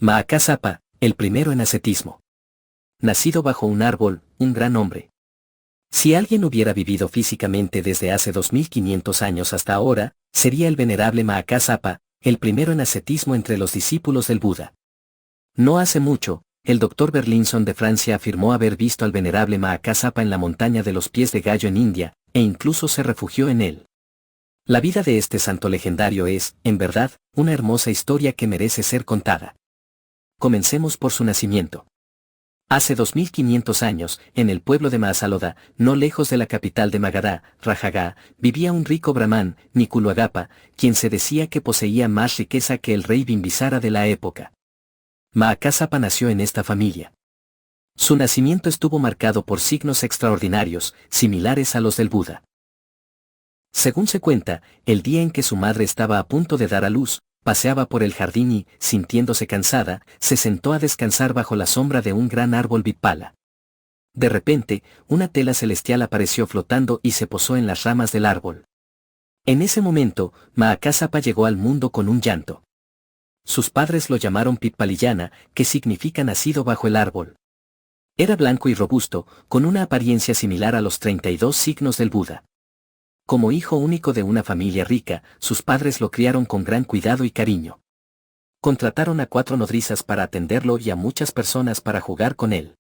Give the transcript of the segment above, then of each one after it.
Mahakasapa, el primero en ascetismo. Nacido bajo un árbol, un gran hombre. Si alguien hubiera vivido físicamente desde hace 2500 años hasta ahora, sería el venerable Mahakasapa, el primero en ascetismo entre los discípulos del Buda. No hace mucho, el Dr. Berlinson de Francia afirmó haber visto al venerable Mahakasapa en la montaña de los pies de gallo en India, e incluso se refugió en él. La vida de este santo legendario es, en verdad, una hermosa historia que merece ser contada. Comencemos por su nacimiento. Hace 2500 años, en el pueblo de Mahasaloda, no lejos de la capital de Magadha, Rajagá, vivía un rico brahmán, Nikuluagapa, quien se decía que poseía más riqueza que el rey Bimbisara de la época. Mahakasapa nació en esta familia. Su nacimiento estuvo marcado por signos extraordinarios, similares a los del Buda. Según se cuenta, el día en que su madre estaba a punto de dar a luz, paseaba por el jardín y, sintiéndose cansada, se sentó a descansar bajo la sombra de un gran árbol vipala. De repente, una tela celestial apareció flotando y se posó en las ramas del árbol. En ese momento, Mahakasapa llegó al mundo con un llanto. Sus padres lo llamaron Pitpaliyana, que significa nacido bajo el árbol. Era blanco y robusto, con una apariencia similar a los 32 signos del Buda. Como hijo único de una familia rica, sus padres lo criaron con gran cuidado y cariño. Contrataron a 4 nodrizas para atenderlo y a muchas personas para jugar con él.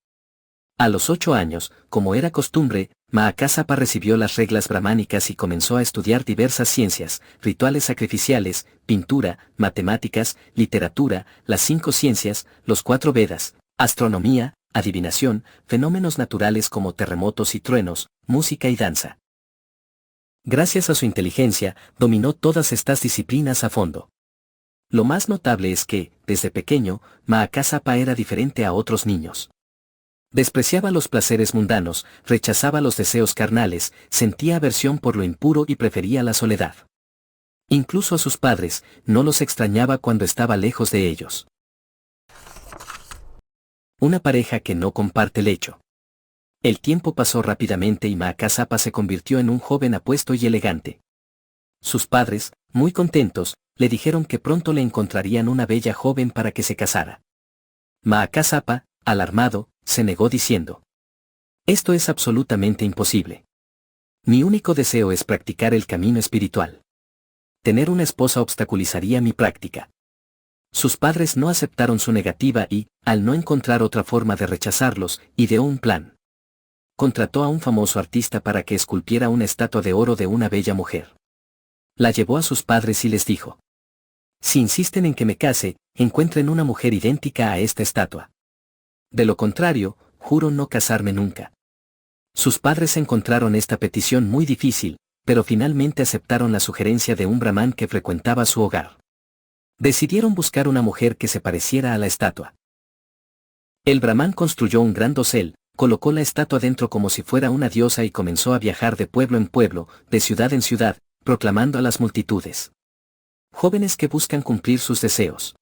A los 8 años, como era costumbre, Mahakasapa recibió las reglas brahmánicas y comenzó a estudiar diversas ciencias, rituales sacrificiales, pintura, matemáticas, literatura, las 5 ciencias, los 4 Vedas, astronomía, adivinación, fenómenos naturales como terremotos y truenos, música y danza. Gracias a su inteligencia, dominó todas estas disciplinas a fondo. Lo más notable es que, desde pequeño, Mahakasapa era diferente a otros niños. Despreciaba los placeres mundanos, rechazaba los deseos carnales, sentía aversión por lo impuro y prefería la soledad. Incluso a sus padres, no los extrañaba cuando estaba lejos de ellos. Una pareja que no comparte lecho. El tiempo pasó rápidamente y Mahakasapa se convirtió en un joven apuesto y elegante. Sus padres, muy contentos, le dijeron que pronto le encontrarían una bella joven para que se casara. Mahakasapa, alarmado, se negó diciendo: «Esto es absolutamente imposible. Mi único deseo es practicar el camino espiritual. Tener una esposa obstaculizaría mi práctica». Sus padres no aceptaron su negativa y, al no encontrar otra forma de rechazarlos, ideó un plan. Contrató a un famoso artista para que esculpiera una estatua de oro de una bella mujer. La llevó a sus padres y les dijo: «Si insisten en que me case, encuentren una mujer idéntica a esta estatua. De lo contrario, juro no casarme nunca». Sus padres encontraron esta petición muy difícil, pero finalmente aceptaron la sugerencia de un brahmán que frecuentaba su hogar. Decidieron buscar una mujer que se pareciera a la estatua. El brahmán construyó un gran dosel, colocó la estatua dentro como si fuera una diosa y comenzó a viajar de pueblo en pueblo, de ciudad en ciudad, proclamando a las multitudes: «Jóvenes que buscan cumplir sus deseos,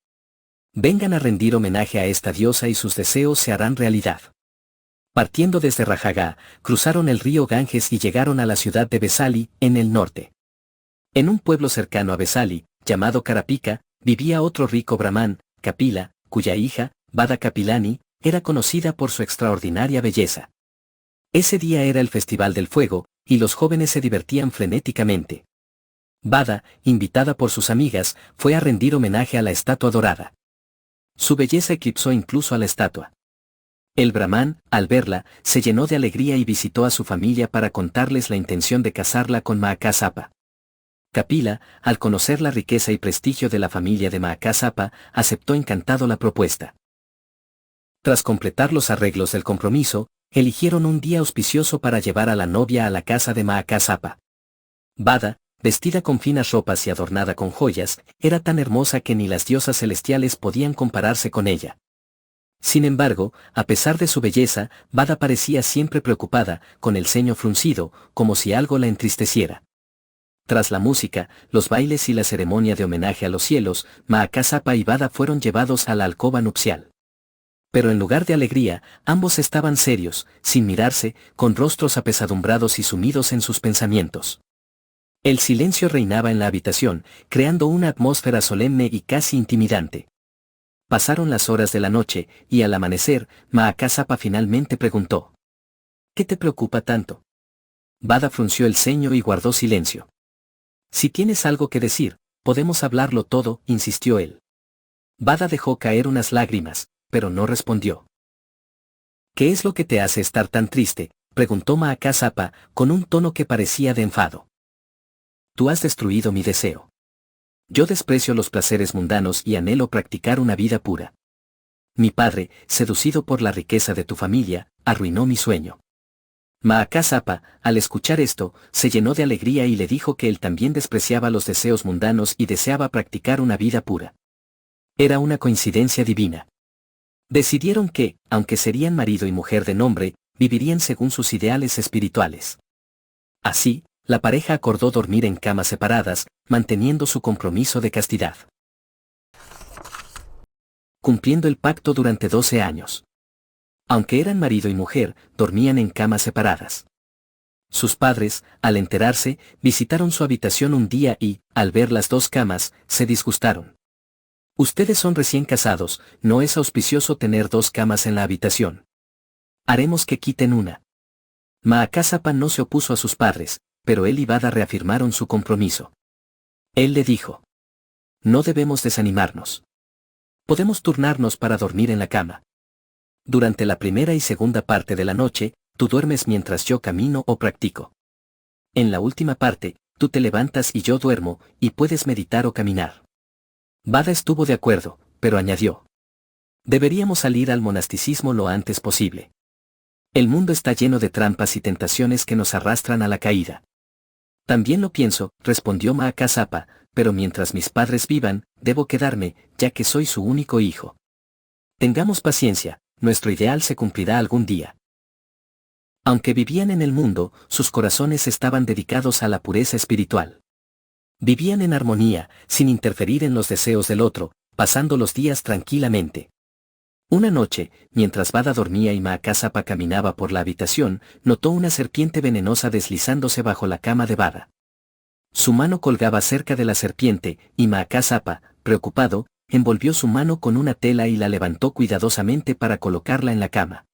vengan a rendir homenaje a esta diosa y sus deseos se harán realidad». Partiendo desde Rajagá, cruzaron el río Ganges y llegaron a la ciudad de Vesali, en el norte. En un pueblo cercano a Vesali, llamado Karapika, vivía otro rico brahmán, Kapila, cuya hija, Bada Kapilani, era conocida por su extraordinaria belleza. Ese día era el Festival del Fuego, y los jóvenes se divertían frenéticamente. Bada, invitada por sus amigas, fue a rendir homenaje a la estatua dorada. Su belleza eclipsó incluso a la estatua. El brahmán, al verla, se llenó de alegría y visitó a su familia para contarles la intención de casarla con Mahakasapa. Kapila, al conocer la riqueza y prestigio de la familia de Mahakasapa, aceptó encantado la propuesta. Tras completar los arreglos del compromiso, eligieron un día auspicioso para llevar a la novia a la casa de Mahakasapa. Bada, vestida con finas ropas y adornada con joyas, era tan hermosa que ni las diosas celestiales podían compararse con ella. Sin embargo, a pesar de su belleza, Bada parecía siempre preocupada, con el ceño fruncido, como si algo la entristeciera. Tras la música, los bailes y la ceremonia de homenaje a los cielos, Mahakasapa y Bada fueron llevados a la alcoba nupcial. Pero en lugar de alegría, ambos estaban serios, sin mirarse, con rostros apesadumbrados y sumidos en sus pensamientos. El silencio reinaba en la habitación, creando una atmósfera solemne y casi intimidante. Pasaron las horas de la noche, y al amanecer, Mahakasapa finalmente preguntó: ¿qué te preocupa tanto? Bada frunció el ceño y guardó silencio. Si tienes algo que decir, podemos hablarlo todo, insistió él. Bada dejó caer unas lágrimas, pero no respondió. ¿Qué es lo que te hace estar tan triste?, preguntó Mahakasapa, con un tono que parecía de enfado. Tú has destruido mi deseo. Yo desprecio los placeres mundanos y anhelo practicar una vida pura. Mi padre, seducido por la riqueza de tu familia, arruinó mi sueño. Mahakasapa, al escuchar esto, se llenó de alegría y le dijo que él también despreciaba los deseos mundanos y deseaba practicar una vida pura. Era una coincidencia divina. Decidieron que, aunque serían marido y mujer de nombre, vivirían según sus ideales espirituales. Así, la pareja acordó dormir en camas separadas, manteniendo su compromiso de castidad. Cumpliendo el pacto durante 12 años. Aunque eran marido y mujer, dormían en camas separadas. Sus padres, al enterarse, visitaron su habitación un día y, al ver las dos camas, se disgustaron. Ustedes son recién casados, no es auspicioso tener dos camas en la habitación. Haremos que quiten una. Mahakasapa no se opuso a sus padres, pero él y Bada reafirmaron su compromiso. Él le dijo: no debemos desanimarnos. Podemos turnarnos para dormir en la cama. Durante la primera y segunda parte de la noche, tú duermes mientras yo camino o practico. En la última parte, tú te levantas y yo duermo, y puedes meditar o caminar. Bada estuvo de acuerdo, pero añadió: deberíamos salir al monasticismo lo antes posible. El mundo está lleno de trampas y tentaciones que nos arrastran a la caída. También lo pienso, respondió Mahakasapa, pero mientras mis padres vivan, debo quedarme, ya que soy su único hijo. Tengamos paciencia, nuestro ideal se cumplirá algún día. Aunque vivían en el mundo, sus corazones estaban dedicados a la pureza espiritual. Vivían en armonía, sin interferir en los deseos del otro, pasando los días tranquilamente. Una noche, mientras Bada dormía y Mahakasapa caminaba por la habitación, notó una serpiente venenosa deslizándose bajo la cama de Bada. Su mano colgaba cerca de la serpiente, y Mahakasapa, preocupado, envolvió su mano con una tela y la levantó cuidadosamente para colocarla en la cama.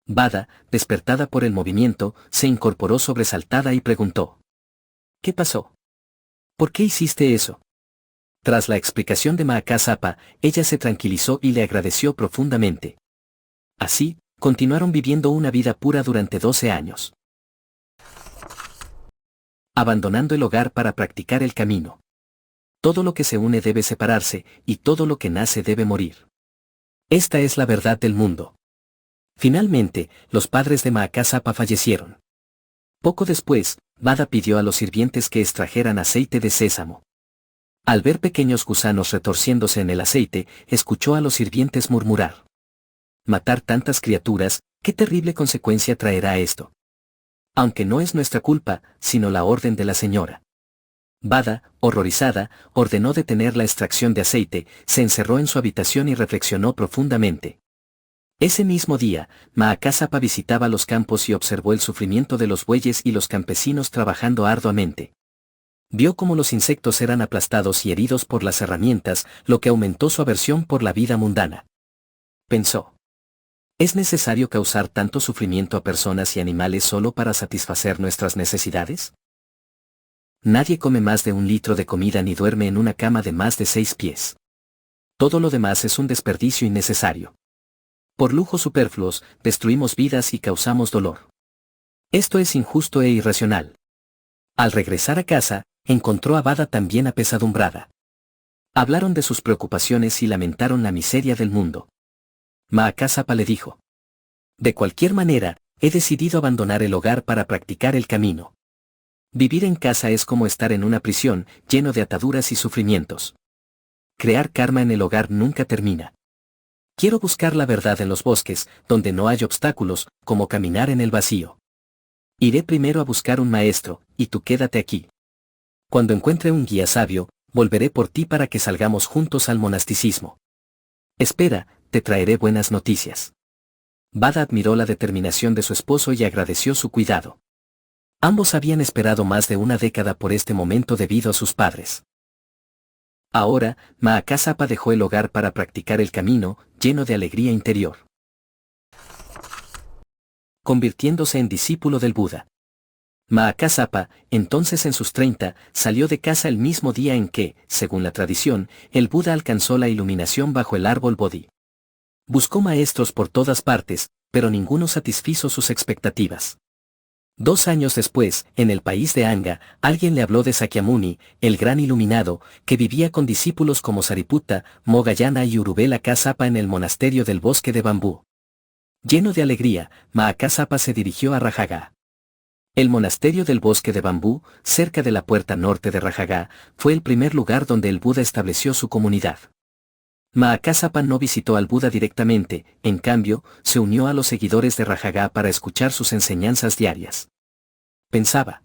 Bada, despertada por el movimiento, se incorporó sobresaltada y preguntó: ¿qué pasó? ¿Por qué hiciste eso? Tras la explicación de Mahakasapa, ella se tranquilizó y le agradeció profundamente. Así, continuaron viviendo una vida pura durante 12 años. Abandonando el hogar para practicar el camino. Todo lo que se une debe separarse, y todo lo que nace debe morir. Esta es la verdad del mundo. Finalmente, los padres de Mahakasapa fallecieron. Poco después, Bada pidió a los sirvientes que extrajeran aceite de sésamo. Al ver pequeños gusanos retorciéndose en el aceite, escuchó a los sirvientes murmurar: matar tantas criaturas, ¿qué terrible consecuencia traerá esto? Aunque no es nuestra culpa, sino la orden de la señora. Bada, horrorizada, ordenó detener la extracción de aceite, se encerró en su habitación y reflexionó profundamente. Ese mismo día, Mahakasapa visitaba los campos y observó el sufrimiento de los bueyes y los campesinos trabajando arduamente. Vio cómo los insectos eran aplastados y heridos por las herramientas, lo que aumentó su aversión por la vida mundana. Pensó: ¿es necesario causar tanto sufrimiento a personas y animales solo para satisfacer nuestras necesidades? Nadie come más de 1 litro de comida ni duerme en una cama de más de 6 pies. Todo lo demás es un desperdicio innecesario. Por lujos superfluos, destruimos vidas y causamos dolor. Esto es injusto e irracional. Al regresar a casa, encontró a Bada también apesadumbrada. Hablaron de sus preocupaciones y lamentaron la miseria del mundo. Mahakasapa le dijo: de cualquier manera, he decidido abandonar el hogar para practicar el camino. Vivir en casa es como estar en una prisión, lleno de ataduras y sufrimientos. Crear karma en el hogar nunca termina. Quiero buscar la verdad en los bosques, donde no hay obstáculos, como caminar en el vacío. Iré primero a buscar un maestro, y tú quédate aquí. Cuando encuentre un guía sabio, volveré por ti para que salgamos juntos al monasticismo. Espera, te traeré buenas noticias. Bada admiró la determinación de su esposo y agradeció su cuidado. Ambos habían esperado más de 1 década por este momento debido a sus padres. Ahora, Mahakasapa dejó el hogar para practicar el camino, lleno de alegría interior, convirtiéndose en discípulo del Buda. Mahakasapa, entonces en sus 30, salió de casa el mismo día en que, según la tradición, el Buda alcanzó la iluminación bajo el árbol Bodhi. Buscó maestros por todas partes, pero ninguno satisfizo sus expectativas. 2 años después, en el país de Anga, alguien le habló de Sakyamuni, el gran iluminado, que vivía con discípulos como Sariputta, Moggallana y Uruvela Kasapa en el monasterio del bosque de bambú. Lleno de alegría, Mahakasapa se dirigió a Rajaga. El monasterio del bosque de bambú, cerca de la puerta norte de Rajaga, fue el primer lugar donde el Buda estableció su comunidad. Mahakasapa no visitó al Buda directamente, en cambio, se unió a los seguidores de Rajaga para escuchar sus enseñanzas diarias. Pensaba: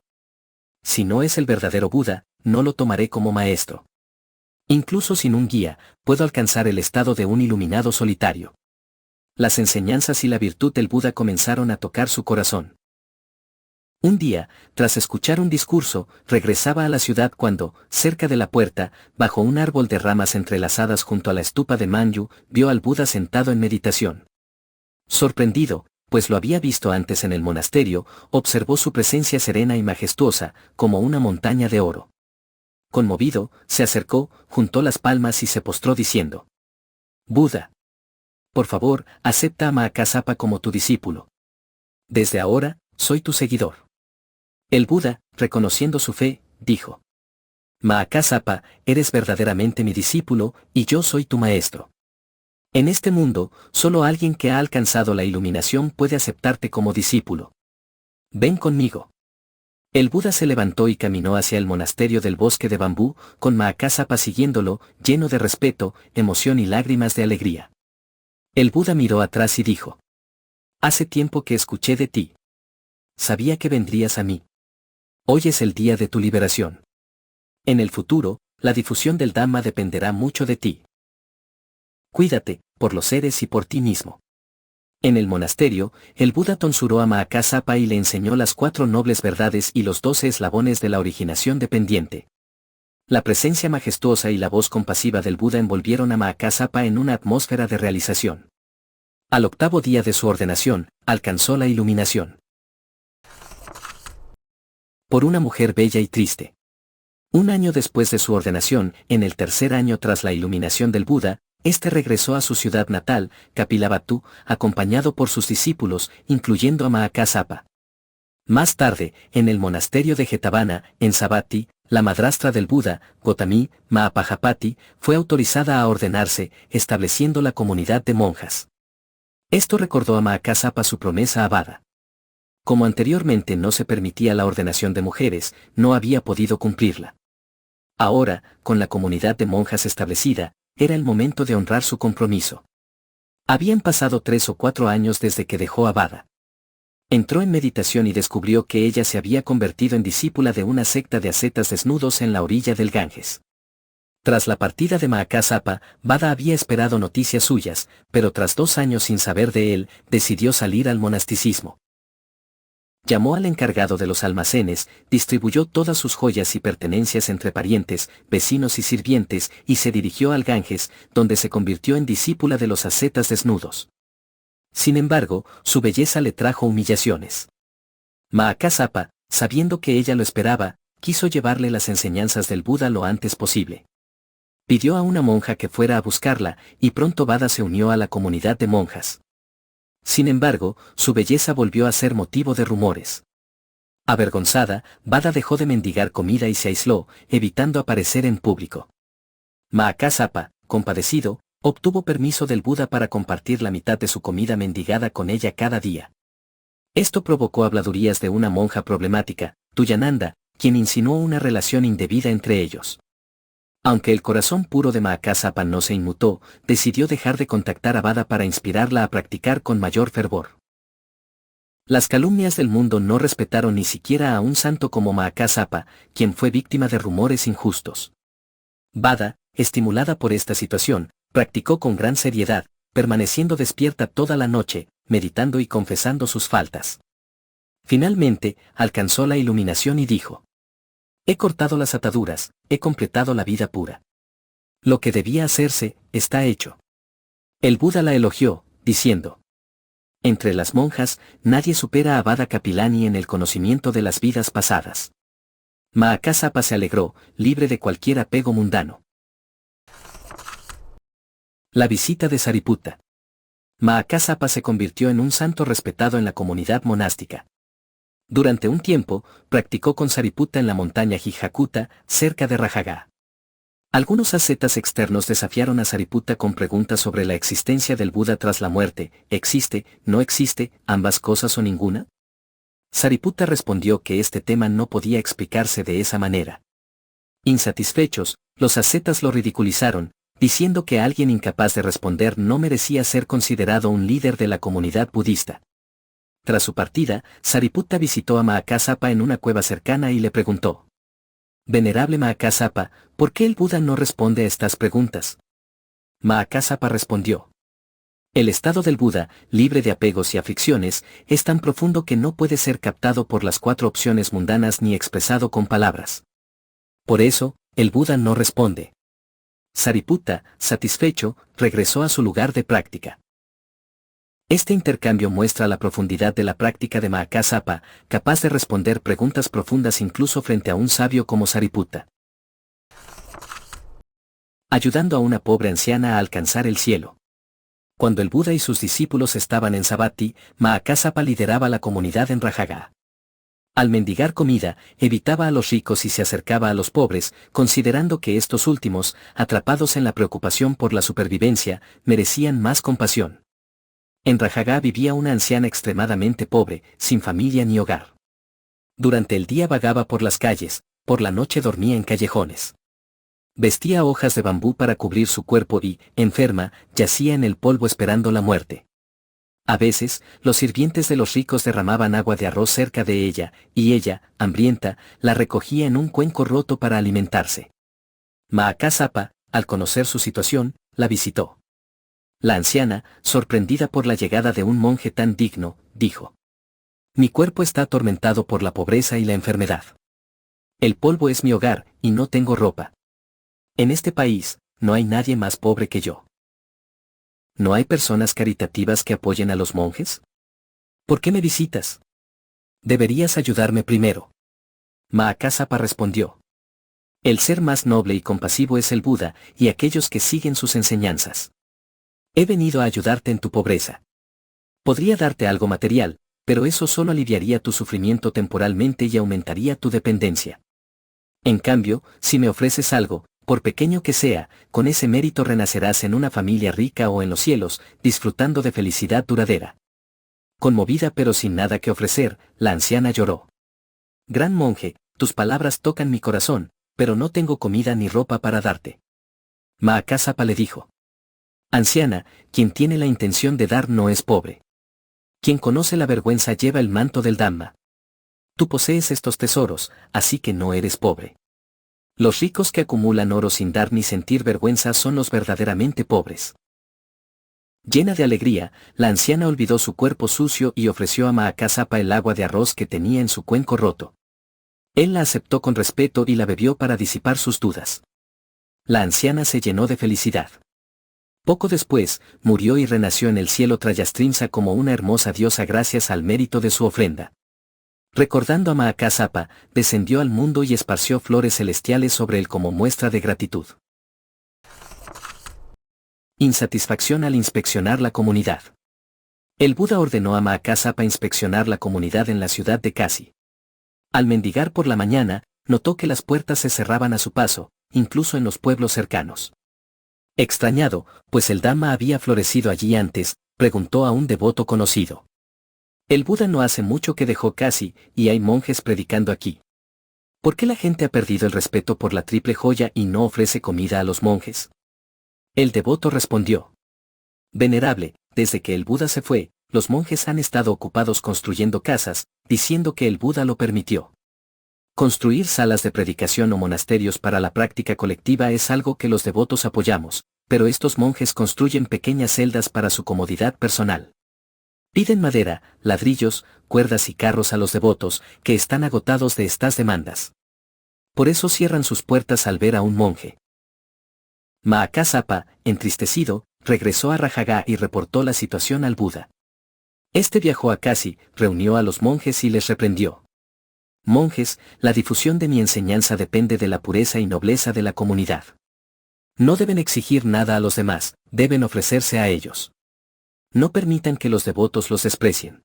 si no es el verdadero Buda, no lo tomaré como maestro. Incluso sin un guía, puedo alcanzar el estado de un iluminado solitario. Las enseñanzas y la virtud del Buda comenzaron a tocar su corazón. Un día, tras escuchar un discurso, regresaba a la ciudad cuando, cerca de la puerta, bajo un árbol de ramas entrelazadas junto a la estupa de Manyu, vio al Buda sentado en meditación. Sorprendido, pues lo había visto antes en el monasterio, observó su presencia serena y majestuosa, como una montaña de oro. Conmovido, se acercó, juntó las palmas y se postró diciendo: Buda, por favor, acepta a Mahakasapa como tu discípulo. Desde ahora, soy tu seguidor. El Buda, reconociendo su fe, dijo: Mahakasapa, eres verdaderamente mi discípulo, y yo soy tu maestro. En este mundo, solo alguien que ha alcanzado la iluminación puede aceptarte como discípulo. Ven conmigo. El Buda se levantó y caminó hacia el monasterio del bosque de bambú, con Mahakasapa siguiéndolo, lleno de respeto, emoción y lágrimas de alegría. El Buda miró atrás y dijo: Hace tiempo que escuché de ti. Sabía que vendrías a mí. Hoy es el día de tu liberación. En el futuro, la difusión del Dhamma dependerá mucho de ti. Cuídate, por los seres y por ti mismo. En el monasterio, el Buda tonsuró a Mahakasapa y le enseñó las 4 nobles verdades y los 12 eslabones de la originación dependiente. La presencia majestuosa y la voz compasiva del Buda envolvieron a Mahakasapa en una atmósfera de realización. Al 8º día de su ordenación, alcanzó la iluminación. Por una mujer bella y triste. Un año después de su ordenación, en el 3er año tras la iluminación del Buda, este regresó a su ciudad natal, Kapilavatthu, acompañado por sus discípulos, incluyendo a Mahakasapa. Más tarde, en el monasterio de Jetavana, en Savatthi, la madrastra del Buda, Gotami, Mahapajapati, fue autorizada a ordenarse, estableciendo la comunidad de monjas. Esto recordó a Mahakasapa su promesa a Bada. Como anteriormente no se permitía la ordenación de mujeres, no había podido cumplirla. Ahora, con la comunidad de monjas establecida, era el momento de honrar su compromiso. Habían pasado 3 o 4 años desde que dejó a Bada. Entró en meditación y descubrió que ella se había convertido en discípula de una secta de ascetas desnudos en la orilla del Ganges. Tras la partida de Mahakasapa, Bada había esperado noticias suyas, pero tras 2 años sin saber de él, decidió salir al monasticismo. Llamó al encargado de los almacenes, distribuyó todas sus joyas y pertenencias entre parientes, vecinos y sirvientes, y se dirigió al Ganges, donde se convirtió en discípula de los ascetas desnudos. Sin embargo, su belleza le trajo humillaciones. Mahakasapa, sabiendo que ella lo esperaba, quiso llevarle las enseñanzas del Buda lo antes posible. Pidió a una monja que fuera a buscarla, y pronto Bada se unió a la comunidad de monjas. Sin embargo, su belleza volvió a ser motivo de rumores. Avergonzada, Bada dejó de mendigar comida y se aisló, evitando aparecer en público. Mahakasapa, compadecido, obtuvo permiso del Buda para compartir la mitad de su comida mendigada con ella cada día. Esto provocó habladurías de una monja problemática, Tuyananda, quien insinuó una relación indebida entre ellos. Aunque el corazón puro de Mahakasapa no se inmutó, decidió dejar de contactar a Bada para inspirarla a practicar con mayor fervor. Las calumnias del mundo no respetaron ni siquiera a un santo como Mahakasapa, quien fue víctima de rumores injustos. Bada, estimulada por esta situación, practicó con gran seriedad, permaneciendo despierta toda la noche, meditando y confesando sus faltas. Finalmente, alcanzó la iluminación y dijo: He cortado las ataduras, he completado la vida pura. Lo que debía hacerse, está hecho. El Buda la elogió, diciendo: entre las monjas, nadie supera a Bada Kapilani en el conocimiento de las vidas pasadas. Mahakasapa se alegró, libre de cualquier apego mundano. La visita de Sariputta. Mahakasapa se convirtió en un santo respetado en la comunidad monástica. Durante un tiempo, practicó con Sariputta en la montaña Hijakuta, cerca de Rajaga. Algunos ascetas externos desafiaron a Sariputta con preguntas sobre la existencia del Buda tras la muerte: ¿existe, no existe, ambas cosas o ninguna? Sariputta respondió que este tema no podía explicarse de esa manera. Insatisfechos, los ascetas lo ridiculizaron, diciendo que alguien incapaz de responder no merecía ser considerado un líder de la comunidad budista. Tras su partida, Sariputta visitó a Mahakasapa en una cueva cercana y le preguntó: Venerable Mahakasapa, ¿por qué el Buda no responde a estas preguntas? Mahakasapa respondió: el estado del Buda, libre de apegos y aflicciones, es tan profundo que no puede ser captado por las cuatro opciones mundanas ni expresado con palabras. Por eso, el Buda no responde. Sariputta, satisfecho, regresó a su lugar de práctica. Este intercambio muestra la profundidad de la práctica de Mahakasapa, capaz de responder preguntas profundas incluso frente a un sabio como Sariputta. Ayudando a una pobre anciana a alcanzar el cielo. Cuando el Buda y sus discípulos estaban en Savatthi, Mahakasapa lideraba la comunidad en Rajaga. Al mendigar comida, evitaba a los ricos y se acercaba a los pobres, considerando que estos últimos, atrapados en la preocupación por la supervivencia, merecían más compasión. En Rajaga vivía una anciana extremadamente pobre, sin familia ni hogar. Durante el día vagaba por las calles, por la noche dormía en callejones. Vestía hojas de bambú para cubrir su cuerpo y, enferma, yacía en el polvo esperando la muerte. A veces, los sirvientes de los ricos derramaban agua de arroz cerca de ella, y ella, hambrienta, la recogía en un cuenco roto para alimentarse. Mahakasapa, al conocer su situación, la visitó. La anciana, sorprendida por la llegada de un monje tan digno, dijo: mi cuerpo está atormentado por la pobreza y la enfermedad. El polvo es mi hogar, y no tengo ropa. En este país, no hay nadie más pobre que yo. ¿No hay personas caritativas que apoyen a los monjes? ¿Por qué me visitas? Deberías ayudarme primero. Mahakasapa respondió: el ser más noble y compasivo es el Buda, y aquellos que siguen sus enseñanzas. He venido a ayudarte en tu pobreza. Podría darte algo material, pero eso solo aliviaría tu sufrimiento temporalmente y aumentaría tu dependencia. En cambio, si me ofreces algo, por pequeño que sea, con ese mérito renacerás en una familia rica o en los cielos, disfrutando de felicidad duradera. Conmovida pero sin nada que ofrecer, la anciana lloró. Gran monje, tus palabras tocan mi corazón, pero no tengo comida ni ropa para darte. Mahakasapa le dijo: anciana, quien tiene la intención de dar no es pobre. Quien conoce la vergüenza lleva el manto del Dhamma. Tú posees estos tesoros, así que no eres pobre. Los ricos que acumulan oro sin dar ni sentir vergüenza son los verdaderamente pobres. Llena de alegría, la anciana olvidó su cuerpo sucio y ofreció a Mahakasapa el agua de arroz que tenía en su cuenco roto. Él la aceptó con respeto y la bebió para disipar sus dudas. La anciana se llenó de felicidad. Poco después, murió y renació en el cielo Trayastrimsa como una hermosa diosa gracias al mérito de su ofrenda. Recordando a Mahakasapa, descendió al mundo y esparció flores celestiales sobre él como muestra de gratitud. Insatisfacción al inspeccionar la comunidad. El Buda ordenó a Mahakasapa inspeccionar la comunidad en la ciudad de Kasi. Al mendigar por la mañana, notó que las puertas se cerraban a su paso, incluso en los pueblos cercanos. Extrañado, pues el Dhamma había florecido allí antes, preguntó a un devoto conocido: el Buda no hace mucho que dejó Kasi, y hay monjes predicando aquí. ¿Por qué la gente ha perdido el respeto por la triple joya y no ofrece comida a los monjes? El devoto respondió: venerable, desde que el Buda se fue, los monjes han estado ocupados construyendo casas, diciendo que el Buda lo permitió. Construir salas de predicación o monasterios para la práctica colectiva es algo que los devotos apoyamos, pero estos monjes construyen pequeñas celdas para su comodidad personal. Piden madera, ladrillos, cuerdas y carros a los devotos, que están agotados de estas demandas. Por eso cierran sus puertas al ver a un monje. Mahakasapa, entristecido, regresó a Rajaga y reportó la situación al Buda. Este viajó a Kasi, reunió a los monjes y les reprendió. Monjes, la difusión de mi enseñanza depende de la pureza y nobleza de la comunidad. No deben exigir nada a los demás, deben ofrecerse a ellos. No permitan que los devotos los desprecien.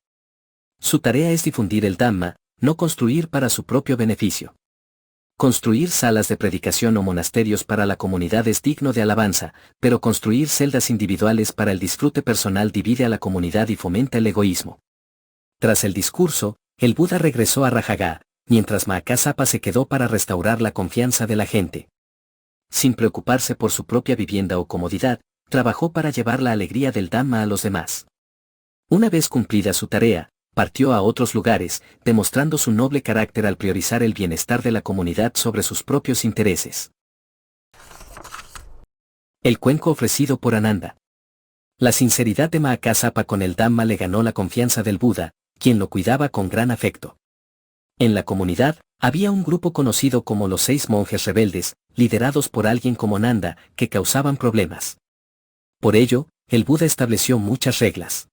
Su tarea es difundir el Dhamma, no construir para su propio beneficio. Construir salas de predicación o monasterios para la comunidad es digno de alabanza, pero construir celdas individuales para el disfrute personal divide a la comunidad y fomenta el egoísmo. Tras el discurso, el Buda regresó a Rajaga, mientras Mahakasapa se quedó para restaurar la confianza de la gente. Sin preocuparse por su propia vivienda o comodidad, trabajó para llevar la alegría del Dhamma a los demás. Una vez cumplida su tarea, partió a otros lugares, demostrando su noble carácter al priorizar el bienestar de la comunidad sobre sus propios intereses. El cuenco ofrecido por Ananda. La sinceridad de Mahakasapa con el Dhamma le ganó la confianza del Buda, quien lo cuidaba con gran afecto. En la comunidad, había un grupo conocido como los 6 monjes rebeldes, liderados por alguien como Nanda, que causaban problemas. Por ello, el Buda estableció muchas reglas.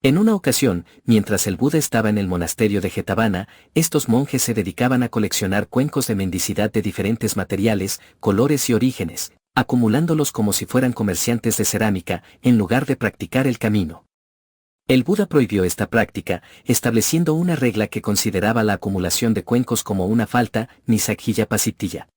En una ocasión, mientras el Buda estaba en el monasterio de Jetavana, estos monjes se dedicaban a coleccionar cuencos de mendicidad de diferentes materiales, colores y orígenes, acumulándolos como si fueran comerciantes de cerámica, en lugar de practicar el camino. El Buda prohibió esta práctica, estableciendo una regla que consideraba la acumulación de cuencos como una falta, nisakhiya pasittiya.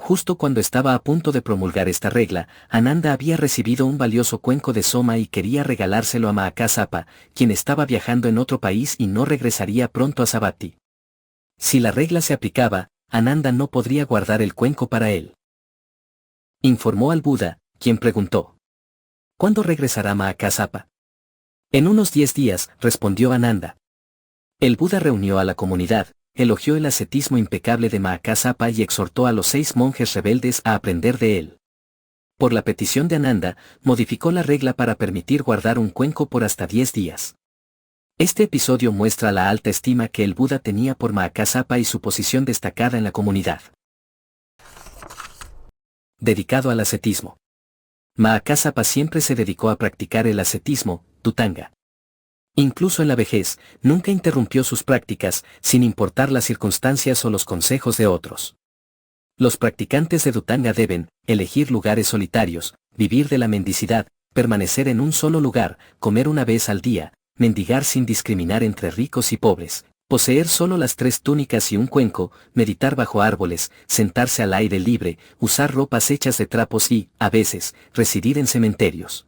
Justo cuando estaba a punto de promulgar esta regla, Ananda había recibido un valioso cuenco de soma y quería regalárselo a Mahakasapa, quien estaba viajando en otro país y no regresaría pronto a Savatthi. Si la regla se aplicaba, Ananda no podría guardar el cuenco para él. Informó al Buda, quien preguntó: ¿cuándo regresará Mahakasapa? En unos 10 días, respondió Ananda. El Buda reunió a la comunidad, elogió el ascetismo impecable de Mahakasapa y exhortó a los 6 monjes rebeldes a aprender de él. Por la petición de Ananda, modificó la regla para permitir guardar un cuenco por hasta 10 días. Este episodio muestra la alta estima que el Buda tenía por Mahakasapa y su posición destacada en la comunidad. Dedicado al ascetismo. Mahakasapa siempre se dedicó a practicar el ascetismo, Dhutanga. Incluso en la vejez, nunca interrumpió sus prácticas, sin importar las circunstancias o los consejos de otros. Los practicantes de Dhutanga deben elegir lugares solitarios, vivir de la mendicidad, permanecer en un solo lugar, comer una vez al día, mendigar sin discriminar entre ricos y pobres, poseer solo las 3 túnicas y un cuenco, meditar bajo árboles, sentarse al aire libre, usar ropas hechas de trapos y, a veces, residir en cementerios.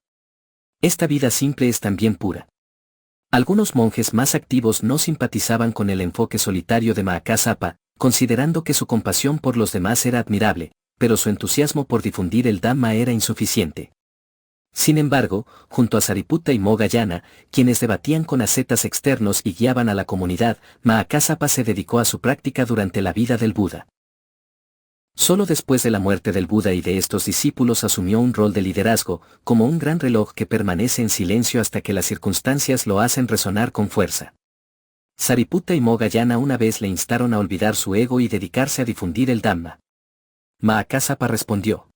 Esta vida simple es también pura. Algunos monjes más activos no simpatizaban con el enfoque solitario de Mahakasapa, considerando que su compasión por los demás era admirable, pero su entusiasmo por difundir el Dhamma era insuficiente. Sin embargo, junto a Sariputta y Moggallana, quienes debatían con ascetas externos y guiaban a la comunidad, Mahakasapa se dedicó a su práctica durante la vida del Buda. Solo después de la muerte del Buda y de estos discípulos asumió un rol de liderazgo, como un gran reloj que permanece en silencio hasta que las circunstancias lo hacen resonar con fuerza. Sariputta y Moggallana una vez le instaron a olvidar su ego y dedicarse a difundir el Dhamma. Mahakasapa respondió: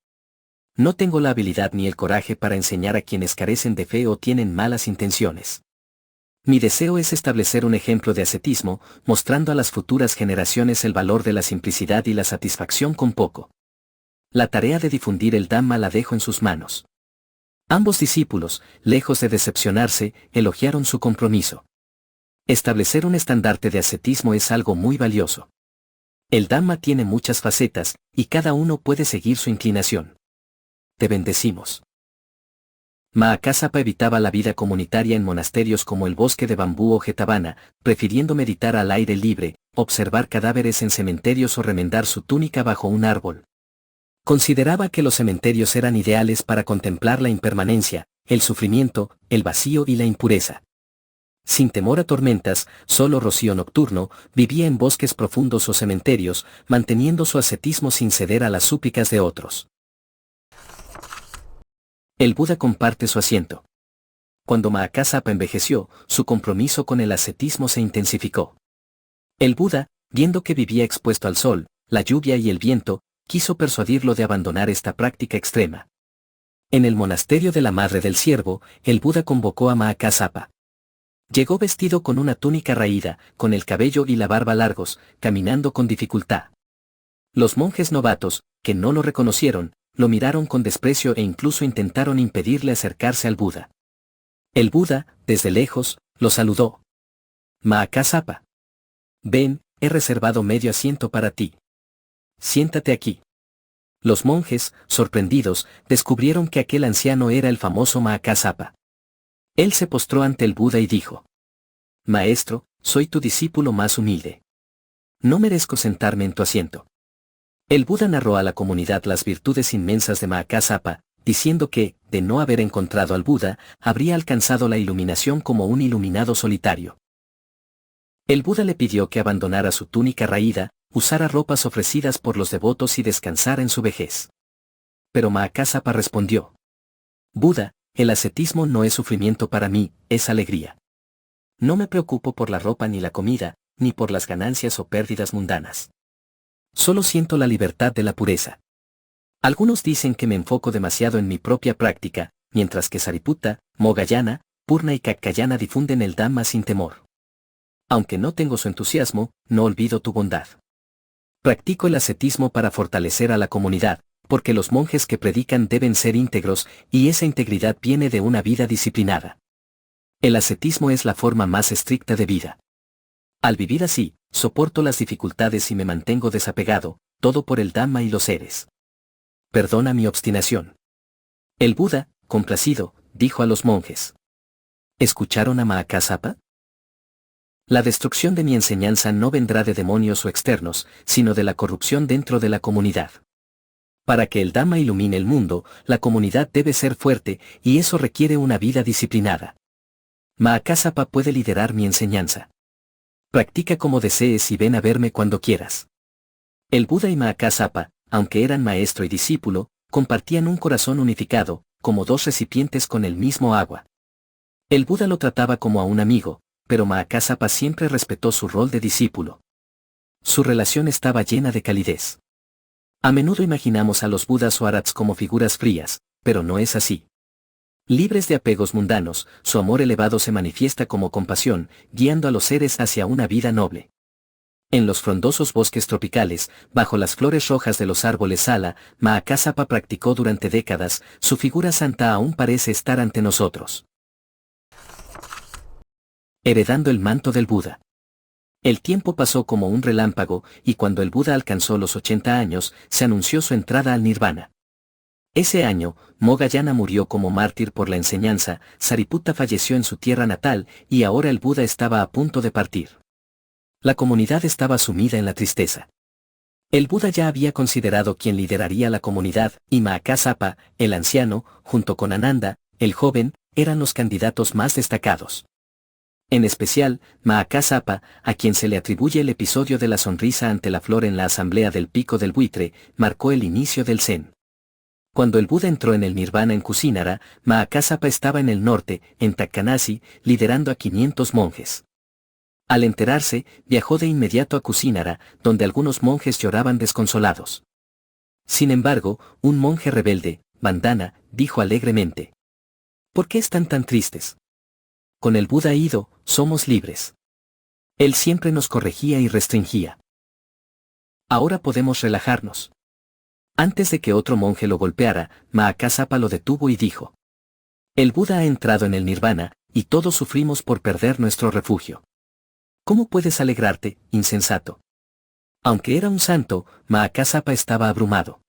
no tengo la habilidad ni el coraje para enseñar a quienes carecen de fe o tienen malas intenciones. Mi deseo es establecer un ejemplo de ascetismo, mostrando a las futuras generaciones el valor de la simplicidad y la satisfacción con poco. La tarea de difundir el Dhamma la dejo en sus manos. Ambos discípulos, lejos de decepcionarse, elogiaron su compromiso. Establecer un estandarte de ascetismo es algo muy valioso. El Dhamma tiene muchas facetas, y cada uno puede seguir su inclinación. Te bendecimos. Mahakasapa evitaba la vida comunitaria en monasterios como el Bosque de Bambú o Jetavana, prefiriendo meditar al aire libre, observar cadáveres en cementerios o remendar su túnica bajo un árbol. Consideraba que los cementerios eran ideales para contemplar la impermanencia, el sufrimiento, el vacío y la impureza. Sin temor a tormentas, solo rocío nocturno, vivía en bosques profundos o cementerios, manteniendo su ascetismo sin ceder a las súplicas de otros. El Buda comparte su asiento. Cuando Mahakasapa envejeció, su compromiso con el ascetismo se intensificó. El Buda, viendo que vivía expuesto al sol, la lluvia y el viento, quiso persuadirlo de abandonar esta práctica extrema. En el monasterio de la Madre del Ciervo, el Buda convocó a Mahakasapa. Llegó vestido con una túnica raída, con el cabello y la barba largos, caminando con dificultad. Los monjes novatos, que no lo reconocieron, lo miraron con desprecio e incluso intentaron impedirle acercarse al Buda. El Buda, desde lejos, lo saludó. Mahakasapa. Ven, he reservado medio asiento para ti. Siéntate aquí. Los monjes, sorprendidos, descubrieron que aquel anciano era el famoso Mahakasapa. Él se postró ante el Buda y dijo: Maestro, soy tu discípulo más humilde. No merezco sentarme en tu asiento. El Buda narró a la comunidad las virtudes inmensas de Mahakasapa, diciendo que, de no haber encontrado al Buda, habría alcanzado la iluminación como un iluminado solitario. El Buda le pidió que abandonara su túnica raída, usara ropas ofrecidas por los devotos y descansara en su vejez. Pero Mahakasapa respondió: Buda, el ascetismo no es sufrimiento para mí, es alegría. No me preocupo por la ropa ni la comida, ni por las ganancias o pérdidas mundanas. Solo siento la libertad de la pureza. Algunos dicen que me enfoco demasiado en mi propia práctica, mientras que Sariputta, Moggallana, Purna y Kaccayana difunden el Dhamma sin temor. Aunque no tengo su entusiasmo, no olvido tu bondad. Practico el ascetismo para fortalecer a la comunidad, porque los monjes que predican deben ser íntegros, y esa integridad viene de una vida disciplinada. El ascetismo es la forma más estricta de vida. Al vivir así, soporto las dificultades y me mantengo desapegado, todo por el Dhamma y los seres. Perdona mi obstinación. El Buda, complacido, dijo a los monjes: ¿Escucharon a Mahakasapa? La destrucción de mi enseñanza no vendrá de demonios o externos, sino de la corrupción dentro de la comunidad. Para que el Dhamma ilumine el mundo, la comunidad debe ser fuerte, y eso requiere una vida disciplinada. Mahakasapa puede liderar mi enseñanza. Practica como desees y ven a verme cuando quieras. El Buda y Mahakasapa, aunque eran maestro y discípulo, compartían un corazón unificado, como dos recipientes con el mismo agua. El Buda lo trataba como a un amigo, pero Mahakasapa siempre respetó su rol de discípulo. Su relación estaba llena de calidez. A menudo imaginamos a los Budas o Arhats como figuras frías, pero no es así. Libres de apegos mundanos, su amor elevado se manifiesta como compasión, guiando a los seres hacia una vida noble. En los frondosos bosques tropicales, bajo las flores rojas de los árboles Sala, Mahakasapa practicó durante décadas, su figura santa aún parece estar ante nosotros. Heredando el manto del Buda. El tiempo pasó como un relámpago, y cuando el Buda alcanzó los 80 años, se anunció su entrada al Nirvana. Ese año, Moggallana murió como mártir por la enseñanza, Sariputta falleció en su tierra natal, y ahora el Buda estaba a punto de partir. La comunidad estaba sumida en la tristeza. El Buda ya había considerado quién lideraría la comunidad, y Mahakasapa, el anciano, junto con Ananda, el joven, eran los candidatos más destacados. En especial, Mahakasapa, a quien se le atribuye el episodio de la sonrisa ante la flor en la asamblea del Pico del Buitre, marcó el inicio del Zen. Cuando el Buda entró en el Nirvana en Kusinara, Mahakasapa estaba en el norte, en Takkanasi, liderando a 500 monjes. Al enterarse, viajó de inmediato a Kusinara, donde algunos monjes lloraban desconsolados. Sin embargo, un monje rebelde, Bandana, dijo alegremente: ¿Por qué están tan tristes? Con el Buda ido, somos libres. Él siempre nos corregía y restringía. Ahora podemos relajarnos. Antes de que otro monje lo golpeara, Mahakasapa lo detuvo y dijo: El Buda ha entrado en el Nirvana, y todos sufrimos por perder nuestro refugio. ¿Cómo puedes alegrarte, insensato? Aunque era un santo, Mahakasapa estaba abrumado.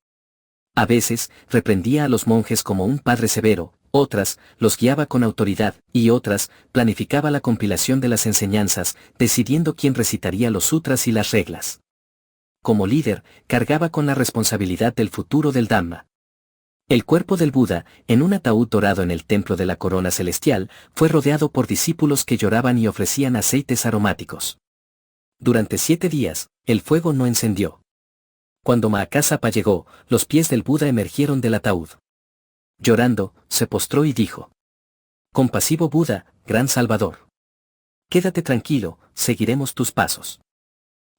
A veces, reprendía a los monjes como un padre severo, otras, los guiaba con autoridad, y otras, planificaba la compilación de las enseñanzas, decidiendo quién recitaría los sutras y las reglas. Como líder, cargaba con la responsabilidad del futuro del Dhamma. El cuerpo del Buda, en un ataúd dorado en el templo de la corona celestial, fue rodeado por discípulos que lloraban y ofrecían aceites aromáticos. Durante 7 días, el fuego no encendió. Cuando Mahakasapa llegó, los pies del Buda emergieron del ataúd. Llorando, se postró y dijo: Compasivo Buda, gran Salvador. Quédate tranquilo, seguiremos tus pasos.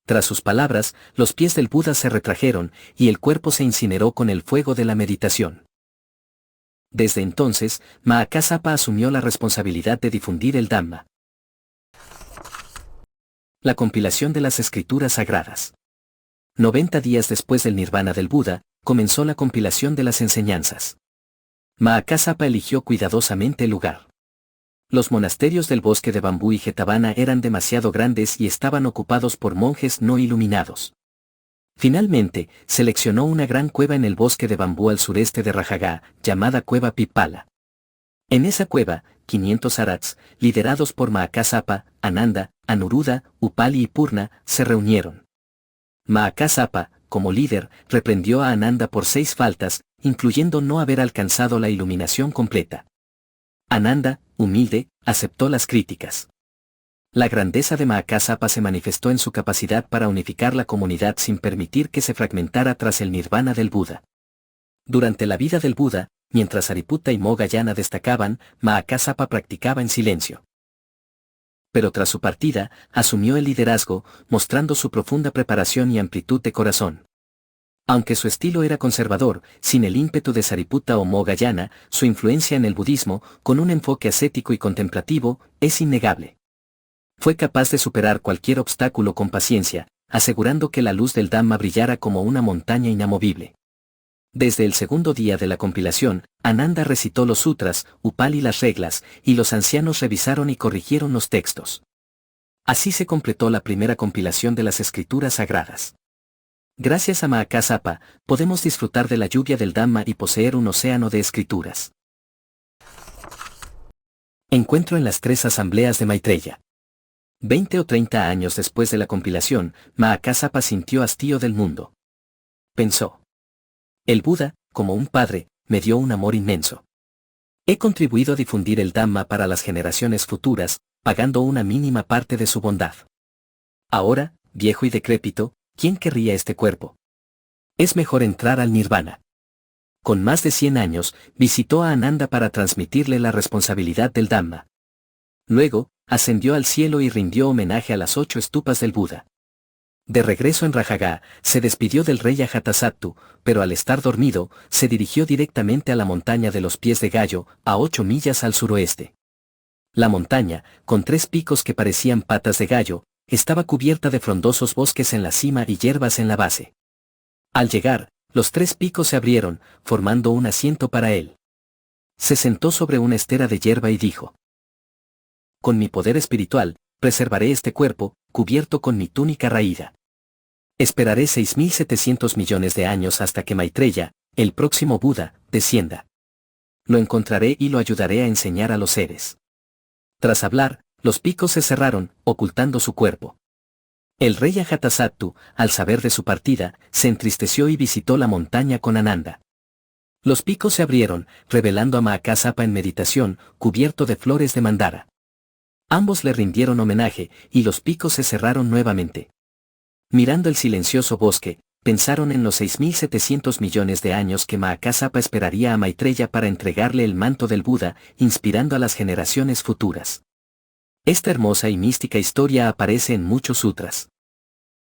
Tras sus palabras, los pies del Buda se retrajeron, y el cuerpo se incineró con el fuego de la meditación. Desde entonces, Mahakāssapa asumió la responsabilidad de difundir el Dhamma. La compilación de las escrituras sagradas. 90 días después del nirvana del Buda, comenzó la compilación de las enseñanzas. Mahakāssapa eligió cuidadosamente el lugar. Los monasterios del bosque de bambú y Jetavana eran demasiado grandes y estaban ocupados por monjes no iluminados. Finalmente, seleccionó una gran cueva en el bosque de bambú al sureste de Rajagá, llamada Cueva Pipala. En esa cueva, 500 arhats, liderados por Mahakāssapa, Ananda, Anuruddha, Upali y Purna, se reunieron. Mahakāssapa, como líder, reprendió a Ananda por 6 faltas, incluyendo no haber alcanzado la iluminación completa. Ananda, humilde, aceptó las críticas. La grandeza de Mahakāssapa se manifestó en su capacidad para unificar la comunidad sin permitir que se fragmentara tras el nirvana del Buda. Durante la vida del Buda, mientras Sariputta y Moggallana destacaban, Mahakāssapa practicaba en silencio. Pero tras su partida, asumió el liderazgo, mostrando su profunda preparación y amplitud de corazón. Aunque su estilo era conservador, sin el ímpetu de Sariputta o Moggallana, su influencia en el budismo, con un enfoque ascético y contemplativo, es innegable. Fue capaz de superar cualquier obstáculo con paciencia, asegurando que la luz del Dhamma brillara como una montaña inamovible. Desde el segundo día de la compilación, Ananda recitó los sutras, Upali las reglas, y los ancianos revisaron y corrigieron los textos. Así se completó la primera compilación de las escrituras sagradas. Gracias a Mahakāssapa, podemos disfrutar de la lluvia del Dhamma y poseer un océano de escrituras. Encuentro en las 3 asambleas de Maitreya. 20 o 30 años después de la compilación, Mahakāssapa sintió hastío del mundo. Pensó: el Buda, como un padre, me dio un amor inmenso. He contribuido a difundir el Dhamma para las generaciones futuras, pagando una mínima parte de su bondad. Ahora, viejo y decrépito, ¿quién querría este cuerpo? Es mejor entrar al nirvana. Con más de 100 años, visitó a Ananda para transmitirle la responsabilidad del Dhamma. Luego, ascendió al cielo y rindió homenaje a las 8 estupas del Buda. De regreso en Rajagá, se despidió del rey Ajatasattu, pero al estar dormido, se dirigió directamente a la montaña de los pies de gallo, a 8 millas al suroeste. La montaña, con 3 picos que parecían patas de gallo, estaba cubierta de frondosos bosques en la cima y hierbas en la base. Al llegar, los 3 picos se abrieron, formando un asiento para él. Se sentó sobre una estera de hierba y dijo: con mi poder espiritual, preservaré este cuerpo, cubierto con mi túnica raída. Esperaré 6.700 millones de años hasta que Maitreya, el próximo Buda, descienda. Lo encontraré y lo ayudaré a enseñar a los seres. Tras hablar, los picos se cerraron, ocultando su cuerpo. El rey Ajatasattu, al saber de su partida, se entristeció y visitó la montaña con Ananda. Los picos se abrieron, revelando a Mahakāssapa en meditación, cubierto de flores de mandara. Ambos le rindieron homenaje, y los picos se cerraron nuevamente. Mirando el silencioso bosque, pensaron en los 6.700 millones de años que Mahakāssapa esperaría a Maitreya para entregarle el manto del Buda, inspirando a las generaciones futuras. Esta hermosa y mística historia aparece en muchos sutras.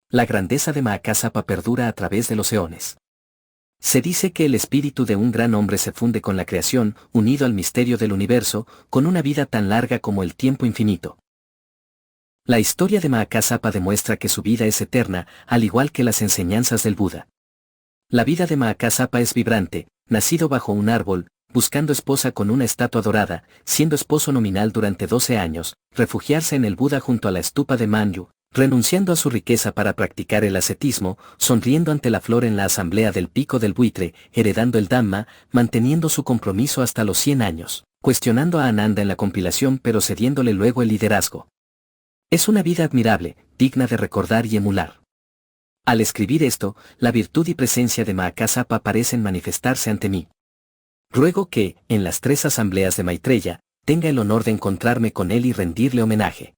La grandeza de Mahakāssapa perdura a través de los eones. Se dice que el espíritu de un gran hombre se funde con la creación, unido al misterio del universo, con una vida tan larga como el tiempo infinito. La historia de Mahakāssapa demuestra que su vida es eterna, al igual que las enseñanzas del Buda. La vida de Mahakāssapa es vibrante, nacido bajo un árbol, buscando esposa con una estatua dorada, siendo esposo nominal durante 12 años, refugiarse en el Buda junto a la estupa de Manyu, renunciando a su riqueza para practicar el ascetismo, sonriendo ante la flor en la asamblea del Pico del Buitre, heredando el Dhamma, manteniendo su compromiso hasta los 100 años, cuestionando a Ananda en la compilación pero cediéndole luego el liderazgo. Es una vida admirable, digna de recordar y emular. Al escribir esto, la virtud y presencia de Mahakāssapa parecen manifestarse ante mí. Ruego que, en las 3 asambleas de Maitreya, tenga el honor de encontrarme con él y rendirle homenaje.